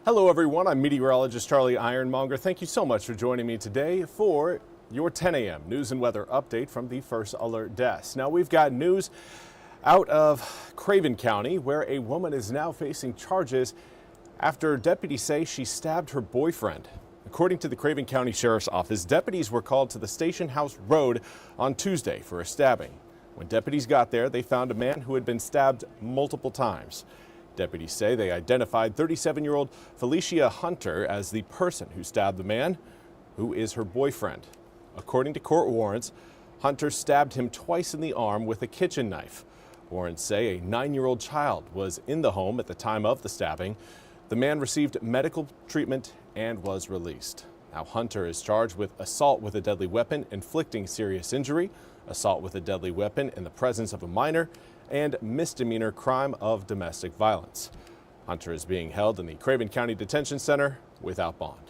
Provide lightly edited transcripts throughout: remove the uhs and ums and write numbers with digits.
Hello everyone, I'm Meteorologist Charlie Ironmonger. Thank you so much for joining me today for your 10 a.m. news and weather update from the First Alert Desk. Now we've got news out of Craven County where a woman is now facing charges after deputies say she stabbed her boyfriend. According to the Craven County Sheriff's Office, deputies were called to the Station House Road on Tuesday for a stabbing. When deputies got there, they found a man who had been stabbed multiple times. Deputies say they identified 37-year-old Felicia Hunter as the person who stabbed the man, who is her boyfriend. According to court warrants, Hunter stabbed him twice in the arm with a kitchen knife. Warrants say a 9-year-old child was in the home at the time of the stabbing. The man received medical treatment and was released. Now Hunter is charged with assault with a deadly weapon, inflicting serious injury, assault with a deadly weapon in the presence of a minor, and misdemeanor crime of domestic violence. Hunter is being held in the Craven County Detention Center without bond.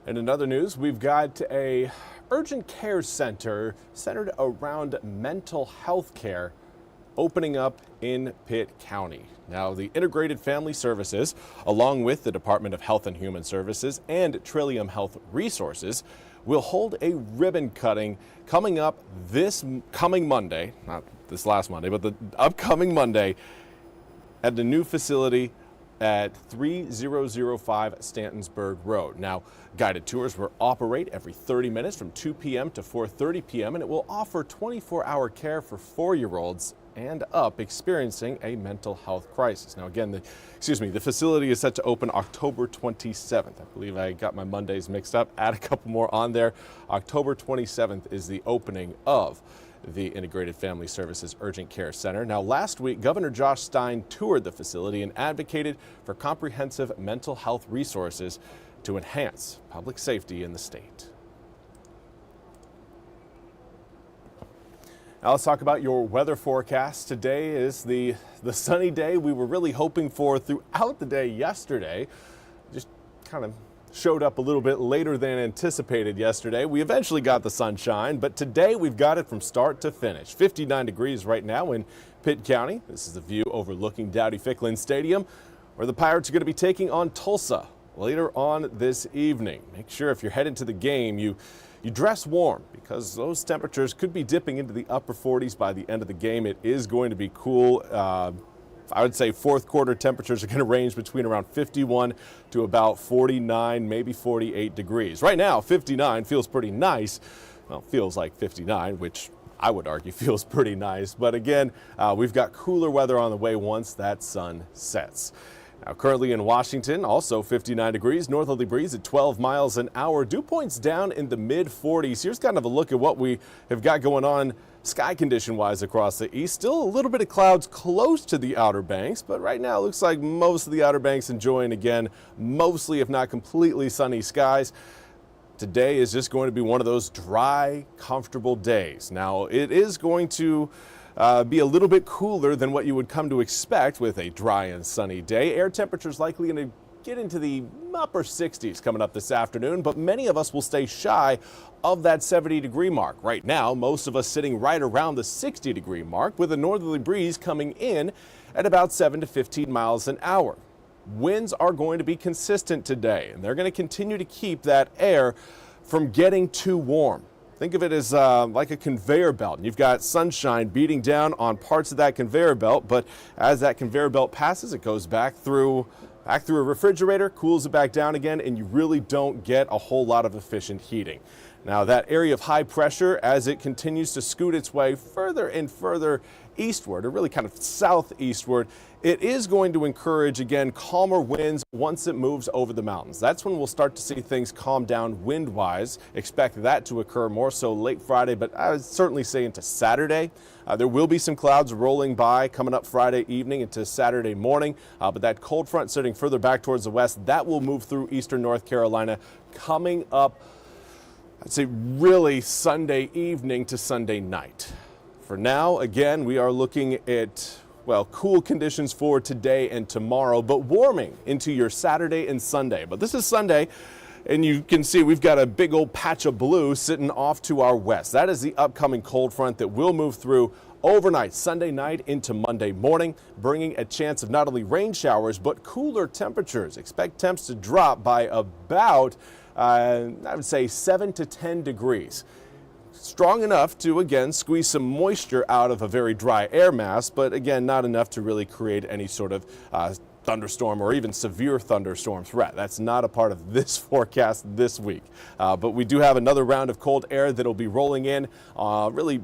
And in other news, we've got a urgent care center centered around mental health care opening up in Pitt County. Now, the Integrated Family Services, along with the Department of Health and Human Services and Trillium Health Resources, will hold a ribbon cutting coming up this coming Monday, not this last Monday, but the upcoming Monday at the new facility at 3005 Stantonsburg Road. Now, guided tours will operate every 30 minutes from 2 p.m. to 4:30 p.m. and it will offer 24-hour care for 4-year-olds and up experiencing a mental health crisis. Now again, the facility is set to open October 27th. I believe I got my Mondays mixed up. Add a couple more on there. October 27th is the opening of the Integrated Family Services Urgent Care Center. Now last week, Governor Josh Stein toured the facility and advocated for comprehensive mental health resources to enhance public safety in the state. Now let's talk about your weather forecast. Today is the sunny day we were really hoping for throughout the day yesterday. Just kind of showed up a little bit later than anticipated yesterday. We eventually got the sunshine, but today we've got it from start to finish. 59 degrees right now in Pitt County. This is the view overlooking Dowdy-Ficklin Stadium, where the Pirates are going to be taking on Tulsa later on this evening. Make sure if you're headed to the game, you dress warm because those temperatures could be dipping into the upper 40s by the end of the game. It is going to be cool. I would say fourth quarter temperatures are going to range between around 51 to about 49, maybe 48 degrees. Right now, 59 feels pretty nice. Well, feels like 59, which I would argue feels pretty nice. But again, we've got cooler weather on the way once that sun sets. Now, currently in Washington, also 59 degrees, northerly breeze at 12 miles an hour. Dew points down in the mid-40s. Here's kind of a look at what we have got going on sky condition-wise across the east. Still a little bit of clouds close to the Outer Banks, but right now it looks like most of the Outer Banks enjoying, again, mostly, if not completely, sunny skies. Today is just going to be one of those dry, comfortable days. Now, it is going to be a little bit cooler than what you would come to expect with a dry and sunny day. Air temperatures likely going to get into the upper 60s coming up this afternoon, but many of us will stay shy of that 70-degree mark. Right now, most of us sitting right around the 60-degree mark with a northerly breeze coming in at about 7 to 15 miles an hour. Winds are going to be consistent today, and they're going to continue to keep that air from getting too warm. Think of it as like a conveyor belt. You've got sunshine beating down on parts of that conveyor belt, but as that conveyor belt passes, it goes back through a refrigerator, cools it back down again, and you really don't get a whole lot of efficient heating. Now, that area of high pressure, as it continues to scoot its way further and further eastward, or really kind of southeastward, it is going to encourage, again, calmer winds once it moves over the mountains. That's when we'll start to see things calm down wind-wise. Expect that to occur more so late Friday, but I would certainly say into Saturday. There will be some clouds rolling by coming up Friday evening into Saturday morning, but that cold front sitting further back towards the west, that will move through eastern North Carolina coming up, I'd say, really Sunday evening to Sunday night. For now, again, we are looking at, well, cool conditions for today and tomorrow, but warming into your Saturday and Sunday. But this is Sunday, and you can see we've got a big old patch of blue sitting off to our west. That is the upcoming cold front that will move through overnight, Sunday night into Monday morning, bringing a chance of not only rain showers, but cooler temperatures. Expect temps to drop by about, I would say, 7 to 10 degrees. Strong enough to, again, squeeze some moisture out of a very dry air mass, but again, not enough to really create any sort of thunderstorm or even severe thunderstorm threat. That's not a part of this forecast this week. But we do have another round of cold air that'll be rolling in really,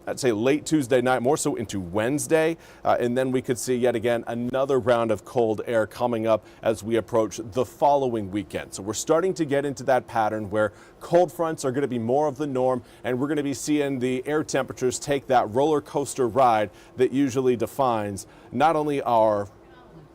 I'd say late Tuesday night, more so into Wednesday, and then we could see yet again another round of cold air coming up as we approach the following weekend. So we're starting to get into that pattern where cold fronts are going to be more of the norm, and we're going to be seeing the air temperatures take that roller coaster ride that usually defines not only our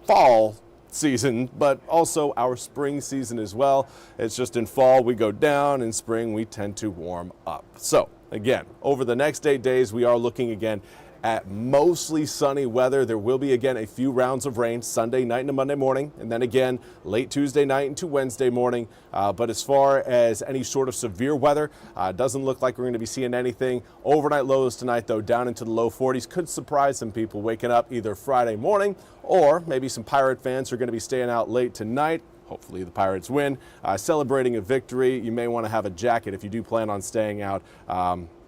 fall season, but also our spring season as well. It's just in fall we go down, in spring we tend to warm up. So again, over the next 8 days, we are looking again at mostly sunny weather. There will be again a few rounds of rain Sunday night into Monday morning, and then again late Tuesday night into Wednesday morning. But as far as any sort of severe weather, doesn't look like we're going to be seeing anything. Overnight lows tonight, though, down into the low 40s. Could surprise some people waking up either Friday morning, or maybe some Pirate fans are going to be staying out late tonight. Hopefully the Pirates win. Celebrating a victory. You may want to have a jacket if you do plan on staying out.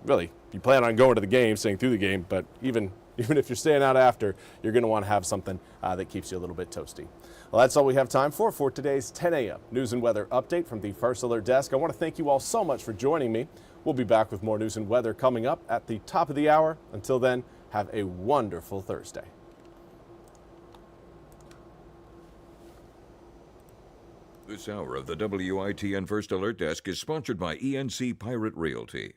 Really, if you plan on going to the game, staying through the game, but even if you're staying out after, you're going to want to have something that keeps you a little bit toasty. Well, that's all we have time for today's 10 a.m. news and weather update from the First Alert Desk. I want to thank you all so much for joining me. We'll be back with more news and weather coming up at the top of the hour. Until then, have a wonderful Thursday. This hour of the WITN First Alert Desk is sponsored by ENC Pirate Realty.